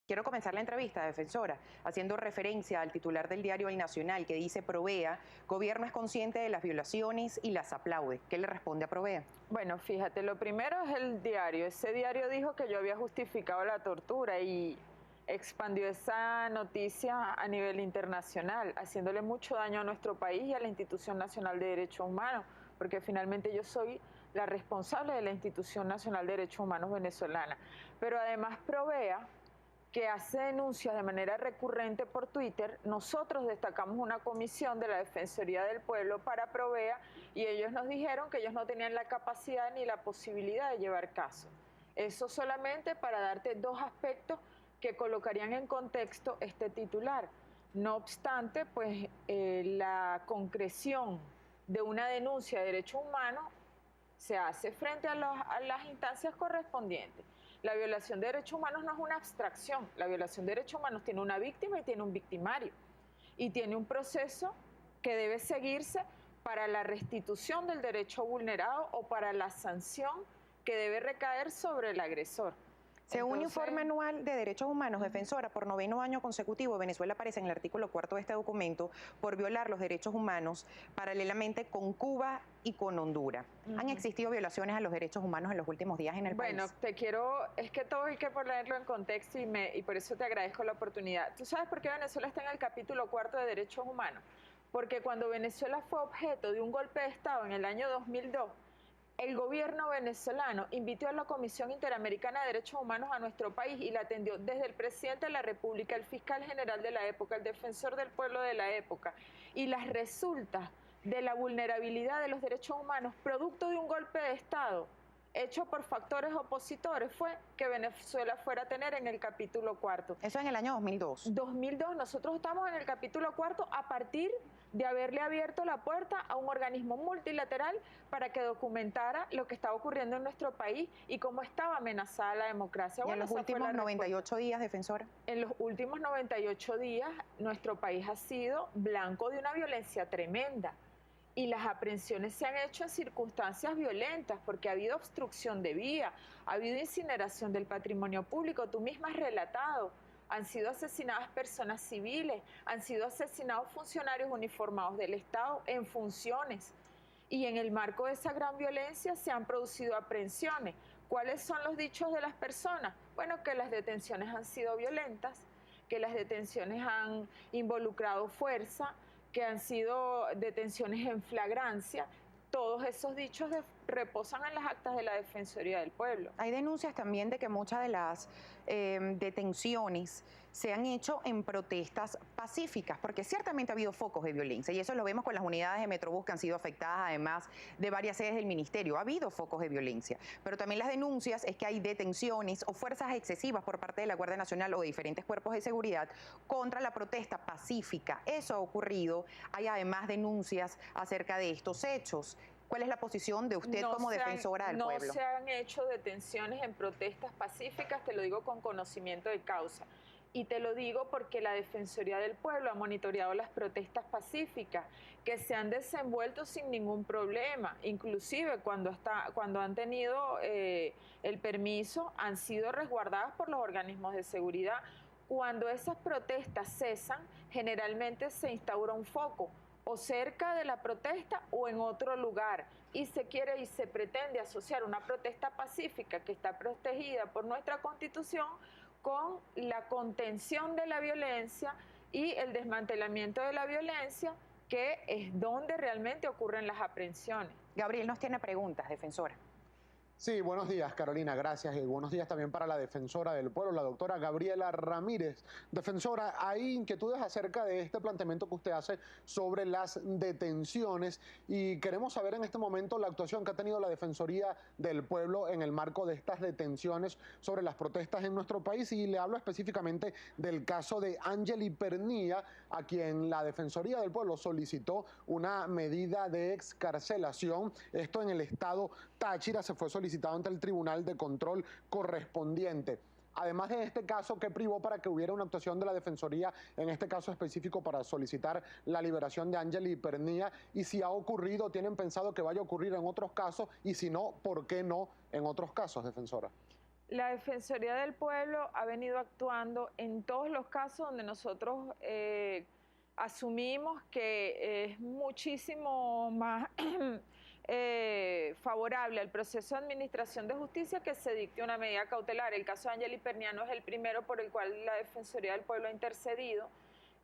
Quiero comenzar la entrevista, defensora, haciendo referencia al titular del diario El Nacional que dice: Provea, gobierno es consciente de las violaciones y las aplaude. ¿Qué le responde a Provea? Bueno, fíjate, lo primero es el diario. Ese diario dijo que yo había justificado la tortura y expandió esa noticia a nivel internacional, haciéndole mucho daño a nuestro país y a la Institución Nacional de Derechos Humanos, porque finalmente yo soy la responsable de la Institución Nacional de Derechos Humanos venezolana. Pero además Provea, que hace denuncias de manera recurrente por Twitter, nosotros destacamos una comisión de la Defensoría del Pueblo para Provea y ellos nos dijeron que ellos no tenían la capacidad ni la posibilidad de llevar caso. Eso solamente para darte dos aspectos que colocarían en contexto este titular. No obstante, pues la concreción de una denuncia de derechos humanos se hace frente a las instancias correspondientes. La violación de derechos humanos no es una abstracción, la violación de derechos humanos tiene una víctima y tiene un victimario, y tiene un proceso que debe seguirse para la restitución del derecho vulnerado o para la sanción que debe recaer sobre el agresor. Según un informe anual de derechos humanos, defensora, por 9º año consecutivo, Venezuela aparece en el artículo 4 de este documento por violar los derechos humanos paralelamente con Cuba y con Honduras. ¿Han existido violaciones a los derechos humanos en los últimos días en el país? Bueno, es que todo hay que ponerlo en contexto y por eso te agradezco la oportunidad. ¿Tú sabes por qué Venezuela está en el capítulo 4 de derechos humanos? Porque cuando Venezuela fue objeto de un golpe de Estado en el año 2002, el gobierno venezolano invitó a la Comisión Interamericana de Derechos Humanos a nuestro país y la atendió desde el presidente de la República, el fiscal general de la época, el defensor del pueblo de la época. Y las resultas de la vulnerabilidad de los derechos humanos producto de un golpe de Estado hecho por factores opositores fue que Venezuela fuera a tener en el capítulo 4. Eso en el año 2002. 2002, nosotros estamos en el capítulo 4 a partir de haberle abierto la puerta a un organismo multilateral para que documentara lo que estaba ocurriendo en nuestro país y cómo estaba amenazada la democracia. ¿Y en los últimos 98 días, defensora? En los últimos 98 días, nuestro país ha sido blanco de una violencia tremenda. Y las aprehensiones se han hecho en circunstancias violentas porque ha habido obstrucción de vía, ha habido incineración del patrimonio público, tú misma has relatado, han sido asesinadas personas civiles, han sido asesinados funcionarios uniformados del Estado en funciones. Y en el marco de esa gran violencia se han producido aprehensiones. ¿Cuáles son los dichos de las personas? Bueno, que las detenciones han sido violentas, que las detenciones han involucrado fuerza, que han sido detenciones en flagrancia. Todos esos dichos reposan en las actas de la Defensoría del Pueblo. Hay denuncias también de que muchas de las detenciones se han hecho en protestas pacíficas, porque ciertamente ha habido focos de violencia, y eso lo vemos con las unidades de Metrobús que han sido afectadas, además de varias sedes del ministerio. Ha habido focos de violencia, pero también las denuncias es que hay detenciones o fuerzas excesivas por parte de la Guardia Nacional o de diferentes cuerpos de seguridad contra la protesta pacífica. Eso ha ocurrido. Hay además denuncias acerca de estos hechos. ¿Cuál es la posición de usted como defensora del pueblo? No se han hecho detenciones en protestas pacíficas, te lo digo con conocimiento de causa. Y te lo digo porque la Defensoría del Pueblo ha monitoreado las protestas pacíficas que se han desenvuelto sin ningún problema. Inclusive cuando han tenido el permiso, han sido resguardadas por los organismos de seguridad. Cuando esas protestas cesan, generalmente se instaura un foco, o cerca de la protesta o en otro lugar, y se quiere y se pretende asociar una protesta pacífica que está protegida por nuestra Constitución con la contención de la violencia y el desmantelamiento de la violencia, que es donde realmente ocurren las aprehensiones. Gabriel nos tiene preguntas, defensora. Sí, buenos días, Carolina, gracias. Y buenos días también para la defensora del pueblo, la doctora Gabriela Ramírez. Defensora, hay inquietudes acerca de este planteamiento que usted hace sobre las detenciones y queremos saber en este momento la actuación que ha tenido la Defensoría del Pueblo en el marco de estas detenciones sobre las protestas en nuestro país, y le hablo específicamente del caso de Angely Pernía, a quien la Defensoría del Pueblo solicitó una medida de excarcelación. Esto en el estado Táchira se fue solicitado ante el Tribunal de Control correspondiente. Además de este caso, ¿qué privó para que hubiera una actuación de la Defensoría, en este caso específico, para solicitar la liberación de Angely Pernía? Y si ha ocurrido, ¿tienen pensado que vaya a ocurrir en otros casos? Y si no, ¿por qué no en otros casos, defensora? La Defensoría del Pueblo ha venido actuando en todos los casos donde nosotros asumimos que es muchísimo más favorable al proceso de administración de justicia que se dicte una medida cautelar. El caso de Angeli Perniano es el primero por el cual la Defensoría del Pueblo ha intercedido.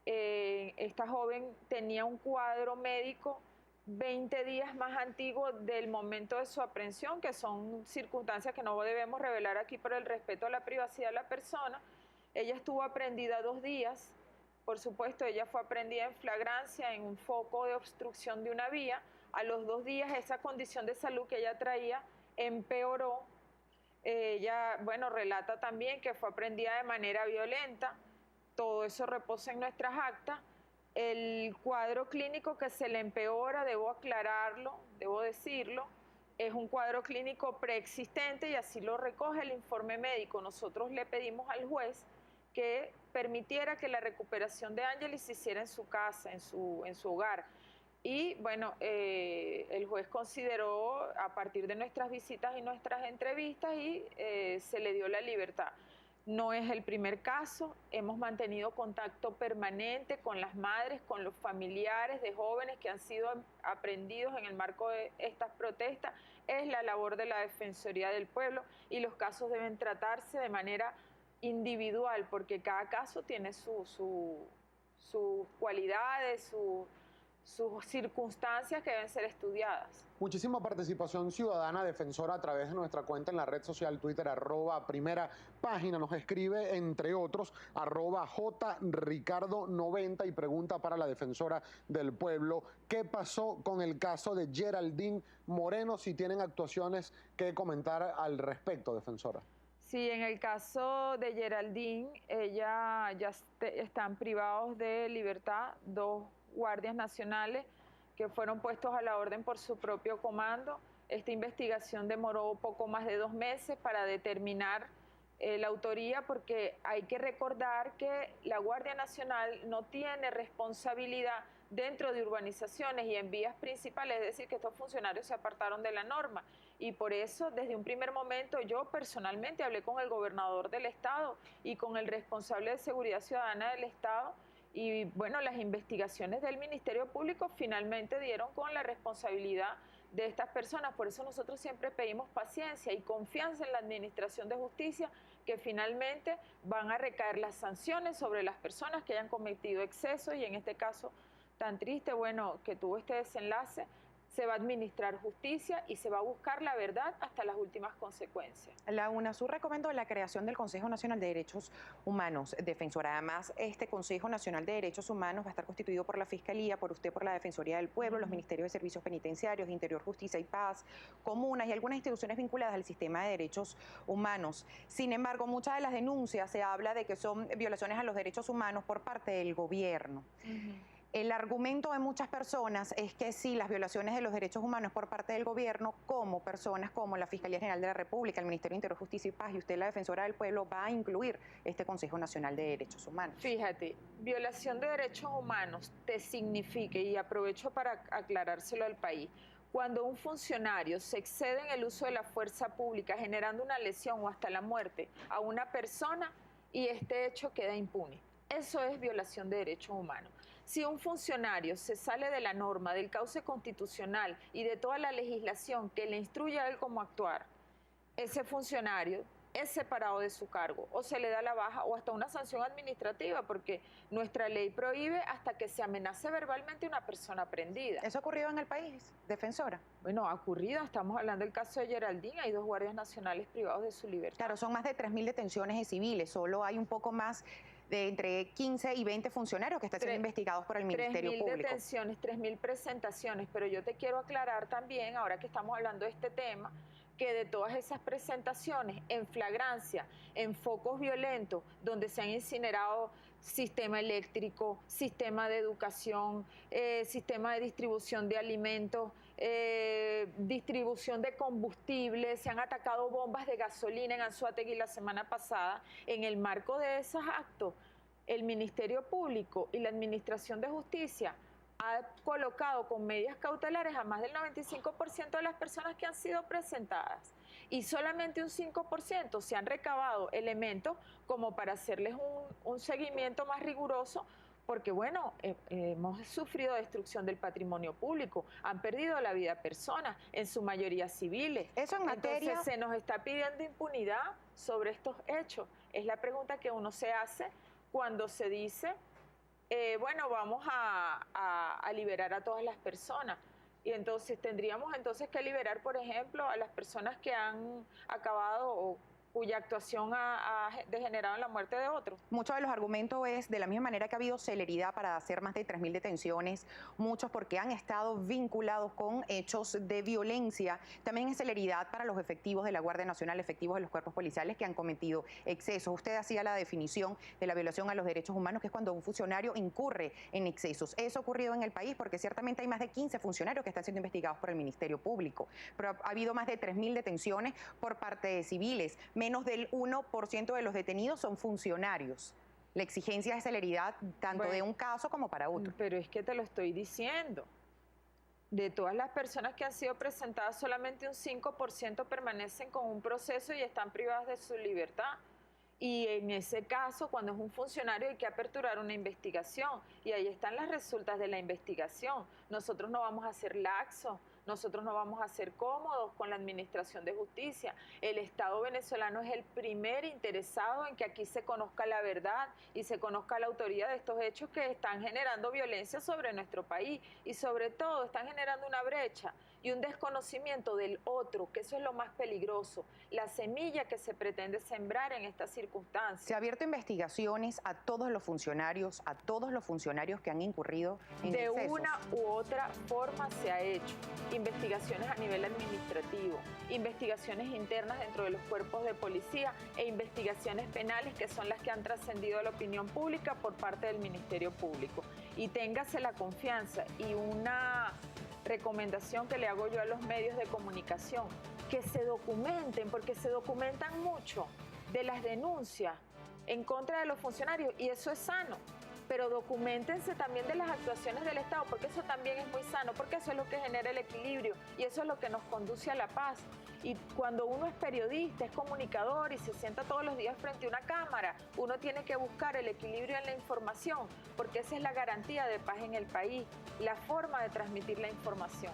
Esta joven tenía un cuadro médico 20 días más antiguo del momento de su aprehensión, que son circunstancias que no debemos revelar aquí por el respeto a la privacidad de la persona. Ella estuvo aprehendida 2 días, por supuesto, ella fue aprehendida en flagrancia, en un foco de obstrucción de una vía. A los 2 días esa condición de salud que ella traía empeoró. Ella, bueno, relata también que fue aprehendida de manera violenta. Todo eso reposa en nuestras actas. El cuadro clínico que se le empeora, debo aclararlo, debo decirlo, es un cuadro clínico preexistente y así lo recoge el informe médico. Nosotros le pedimos al juez que permitiera que la recuperación de Angeli se hiciera en su casa, en su hogar. Y bueno, el juez consideró a partir de nuestras visitas y nuestras entrevistas y se le dio la libertad. No es el primer caso, hemos mantenido contacto permanente con las madres, con los familiares de jóvenes que han sido aprehendidos en el marco de estas protestas. Es la labor de la Defensoría del Pueblo y los casos deben tratarse de manera individual porque cada caso tiene sus cualidades, sus circunstancias que deben ser estudiadas. Muchísima participación ciudadana defensora a través de nuestra cuenta en la red social Twitter, @primera página. Nos escribe, entre otros, @jricardo90 y pregunta para la defensora del pueblo, ¿qué pasó con el caso de Geraldine Moreno? Si tienen actuaciones que comentar al respecto, defensora. Sí, en el caso de Geraldine, ella ya están privados de libertad 2 guardias nacionales que fueron puestos a la orden por su propio comando. Esta investigación demoró poco más de 2 meses para determinar la autoría, porque hay que recordar que la Guardia Nacional no tiene responsabilidad dentro de urbanizaciones y en vías principales, es decir, que estos funcionarios se apartaron de la norma. Y por eso, desde un primer momento, yo personalmente hablé con el gobernador del estado y con el responsable de seguridad ciudadana del estado. Y bueno, las investigaciones del Ministerio Público finalmente dieron con la responsabilidad de estas personas. Por eso nosotros siempre pedimos paciencia y confianza en la Administración de Justicia, que finalmente van a recaer las sanciones sobre las personas que hayan cometido excesos y en este caso tan triste, bueno, que tuvo este desenlace. Se va a administrar justicia y se va a buscar la verdad hasta las últimas consecuencias. La UNASUR recomendó la creación del Consejo Nacional de Derechos Humanos, defensora. Además, este Consejo Nacional de Derechos Humanos va a estar constituido por la Fiscalía, por usted, por la Defensoría del Pueblo, los Ministerios de Servicios Penitenciarios, Interior, Justicia y Paz, comunas y algunas instituciones vinculadas al sistema de derechos humanos. Sin embargo, muchas de las denuncias se habla de que son violaciones a los derechos humanos por parte del gobierno. El argumento de muchas personas es que sí, las violaciones de los derechos humanos por parte del gobierno, como personas como la Fiscalía General de la República, el Ministerio de Interior, Justicia y Paz y usted, la Defensora del Pueblo, va a incluir este Consejo Nacional de Derechos Humanos. Fíjate, violación de derechos humanos te significa, y aprovecho para aclarárselo al país, cuando un funcionario se excede en el uso de la fuerza pública generando una lesión o hasta la muerte a una persona y este hecho queda impune. Eso es violación de derechos humanos. Si un funcionario se sale de la norma, del cauce constitucional y de toda la legislación que le instruye a él cómo actuar, ese funcionario es separado de su cargo o se le da la baja o hasta una sanción administrativa, porque nuestra ley prohíbe hasta que se amenace verbalmente a una persona prendida. ¿Eso ha ocurrido en el país, defensora? Bueno, ha ocurrido, estamos hablando del caso de Geraldine, hay 2 guardias nacionales privados de su libertad. Claro, son más de 3.000 detenciones de civiles, solo hay un poco más de entre 15 y 20 funcionarios que están siendo investigados por el Ministerio Público. 3.000 detenciones, 3.000 presentaciones, pero yo te quiero aclarar también, ahora que estamos hablando de este tema, que de todas esas presentaciones en flagrancia, en focos violentos, donde se han incinerado sistema eléctrico, sistema de educación, sistema de distribución de alimentos, distribución de combustible, se han atacado bombas de gasolina en Anzoátegui la semana pasada. En el marco de esos actos, el Ministerio Público y la Administración de Justicia ha colocado con medidas cautelares a más del 95% de las personas que han sido presentadas. y solamente un 5% se han recabado elementos como para hacerles un seguimiento más riguroso, porque bueno, hemos sufrido destrucción del patrimonio público, han perdido la vida personas, en su mayoría civiles. Eso en materia... Entonces se nos está pidiendo impunidad sobre estos hechos. Es la pregunta que uno se hace cuando se dice, bueno, vamos a liberar a todas las personas. Y entonces tendríamos que liberar, por ejemplo, a las personas que han acabado o cuya actuación ha degenerado en la muerte de otros. Muchos de los argumentos es, de la misma manera que ha habido celeridad para hacer más de 3.000 detenciones, muchos porque han estado vinculados con hechos de violencia, también es celeridad para los efectivos de la Guardia Nacional, efectivos de los cuerpos policiales que han cometido excesos. Usted hacía la definición de la violación a los derechos humanos, que es cuando un funcionario incurre en excesos. Eso ha ocurrido en el país porque ciertamente hay más de 15 funcionarios que están siendo investigados por el Ministerio Público, pero ha habido más de 3.000 detenciones por parte de civiles. Menos del 1% de los detenidos son funcionarios. La exigencia es celeridad tanto de un caso como para otro. Pero es que te lo estoy diciendo. De todas las personas que han sido presentadas, solamente un 5% permanecen con un proceso y están privadas de su libertad. Y en ese caso, cuando es un funcionario, hay que aperturar una investigación. Y ahí están las resultas de la investigación. Nosotros no vamos a ser laxos. Nosotros no vamos a ser cómodos con la administración de justicia. El Estado venezolano es el primer interesado en que aquí se conozca la verdad y se conozca la autoría de estos hechos que están generando violencia sobre nuestro país y sobre todo están generando una brecha y un desconocimiento del otro, que eso es lo más peligroso, la semilla que se pretende sembrar en estas circunstancias. Se ha abierto investigaciones a todos los funcionarios que han incurrido en excesos. De una u otra forma se ha hecho. Investigaciones a nivel administrativo, investigaciones internas dentro de los cuerpos de policía e investigaciones penales que son las que han trascendido a la opinión pública por parte del Ministerio Público. Y téngase la confianza y una recomendación que le hago yo a los medios de comunicación, que se documenten, porque se documentan mucho de las denuncias en contra de los funcionarios y eso es sano. Pero documentense también de las actuaciones del Estado, porque eso también es muy sano, porque eso es lo que genera el equilibrio y eso es lo que nos conduce a la paz. Y cuando uno es periodista, es comunicador y se sienta todos los días frente a una cámara, uno tiene que buscar el equilibrio en la información, porque esa es la garantía de paz en el país, la forma de transmitir la información.